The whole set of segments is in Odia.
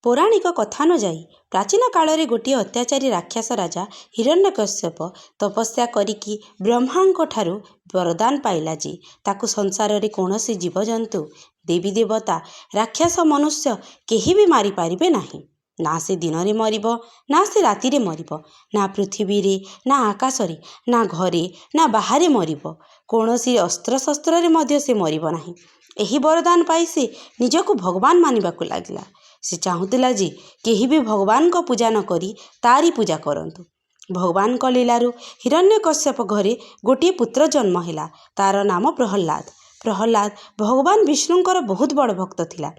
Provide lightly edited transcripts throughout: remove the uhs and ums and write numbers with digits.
ପୌରାଣିକ କଥା ଅନୁଯାୟୀ ପ୍ରାଚୀନ କାଳରେ ଗୋଟିଏ ଅତ୍ୟାଚାରୀ ରାକ୍ଷସ ରାଜା ହିରଣ୍ୟକଶ୍ୟପ ତପସ୍ୟା କରିକି ବ୍ରହ୍ମାଙ୍କ ଠାରୁ ବରଦାନ ପାଇଲା ଯେ ତାକୁ ସଂସାରରେ କୌଣସି ଜୀବଜନ୍ତୁ ଦେବୀ ଦେବତା ରାକ୍ଷସ ମନୁଷ୍ୟ କେହି ବି ମାରିପାରିବେ ନାହିଁ। ନା ସେ ଦିନରେ ମରିବ, ନା ସେ ରାତିରେ ମରିବ, ନା ପୃଥିବୀରେ, ନା ଆକାଶରେ, ନା ଘରେ, ନା ବାହାରେ ମରିବ। କୌଣସି ଅସ୍ତ୍ରଶସ୍ତ୍ରରେ ମଧ୍ୟ ସେ ମରିବ ନାହିଁ। ଏହି ବରଦାନ ପାଇ ସେ ନିଜକୁ ଭଗବାନ ମାନିବାକୁ ଲାଗିଲା। ସେ ଚାହୁଁଥିଲା ଯେ କେହି ବି ଭଗବାନଙ୍କ ପୂଜା ନ କରି ତାରି ପୂଜା କରନ୍ତୁ। ଭଗବାନଙ୍କ ଲୀଳାରୁ ହିରଣ୍ୟକଶ୍ୟପ ଘରେ ଗୋଟିଏ ପୁତ୍ର ଜନ୍ମ ହେଲା। ତାର ନାମ ପ୍ରହଲ୍ଲାଦ। ପ୍ରହଲ୍ଲାଦ ଭଗବାନ ବିଷ୍ଣୁଙ୍କର ବହୁତ ବଡ଼ ଭକ୍ତ ଥିଲା।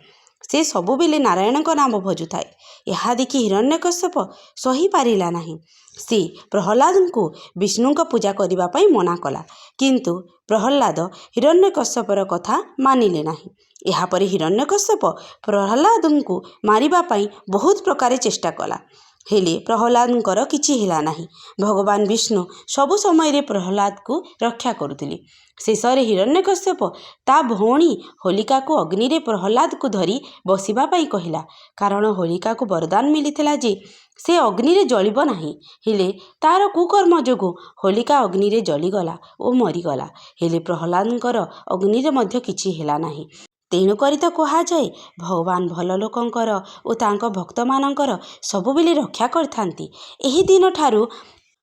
ସେ ସବୁବେଳେ ନାରାୟଣଙ୍କ ନାମ ଭଜୁଥାଏ। ଏହା ଦେଖି ହିରଣ୍ୟକଶ୍ୟପ ସହିପାରିଲା ନାହିଁ। ସେ ପ୍ରହଲ୍ଲାଦଙ୍କୁ ବିଷ୍ଣୁଙ୍କ ପୂଜା କରିବା ପାଇଁ ମନା କଲା। କିନ୍ତୁ ପ୍ରହଲ୍ଲାଦ ହିରଣ୍ୟକଶ୍ୟପର କଥା ମାନିଲେ ନାହିଁ। ଏହାପରେ ହିରଣ୍ୟକଶ୍ୟପ ପ୍ରହଲ୍ଲାଦଙ୍କୁ ମାରିବା ପାଇଁ ବହୁତ ପ୍ରକାର ଚେଷ୍ଟା କଲା। ହେଲେ ପ୍ରହଲ୍ଲାଦଙ୍କର କିଛି ହେଲା ନାହିଁ। ଭଗବାନ ବିଷ୍ଣୁ ସବୁ ସମୟରେ ପ୍ରହଲ୍ଲାଦକୁ ରକ୍ଷା କରୁଥିଲେ। ଶେଷରେ ହିରଣ୍ୟକଶ୍ୟପ ତା ଭଉଣୀ ହୋଲିକାକୁ ଅଗ୍ନିରେ ପ୍ରହଲ୍ଲାଦକୁ ଧରି ବସିବା ପାଇଁ କହିଲା। କାରଣ ହୋଲିକାକୁ ବରଦାନ ମିଳିଥିଲା ଯେ ସେ ଅଗ୍ନିରେ ଜଳିବ ନାହିଁ। ହେଲେ ତାର କୁକର୍ମ ଯୋଗୁଁ ହୋଲିକା ଅଗ୍ନିରେ ଜଳିଗଲା ଓ ମରିଗଲା। ହେଲେ ପ୍ରହଲ୍ଲାଦଙ୍କର ଅଗ୍ନିରେ ମଧ୍ୟ କିଛି ହେଲା ନାହିଁ। ତେଣୁକରି ତ କୁହାଯାଏ ଭଗବାନ ଭଲ ଲୋକଙ୍କର ଓ ତାଙ୍କ ଭକ୍ତମାନଙ୍କର ସବୁବେଳେ ରକ୍ଷା କରିଥାନ୍ତି। ଏହି ଦିନଠାରୁ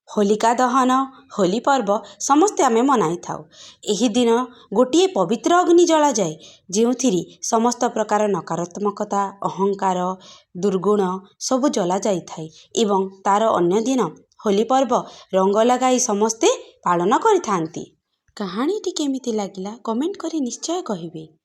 ହୋଲିକା ଦହନ, ହୋଲି ପର୍ବ ସମସ୍ତେ ଆମେ ମନାଇଥାଉ। ଏହି ଦିନ ଗୋଟିଏ ପବିତ୍ର ଅଗ୍ନି ଜଳାଯାଏ, ଯେଉଁଥିରେ ସମସ୍ତ ପ୍ରକାର ନକାରାତ୍ମକତା, ଅହଙ୍କାର, ଦୁର୍ଗୁଣ ସବୁ ଜଳାଯାଇଥାଏ। ଏବଂ ତାର ଅନ୍ୟ ଦିନ ହୋଲି ପର୍ବ ରଙ୍ଗ ଲଗାଇ ସମସ୍ତେ ପାଳନ କରିଥାନ୍ତି। କାହାଣୀଟି କେମିତି ଲାଗିଲା କମେଣ୍ଟ କରି ନିଶ୍ଚୟ କହିବେ।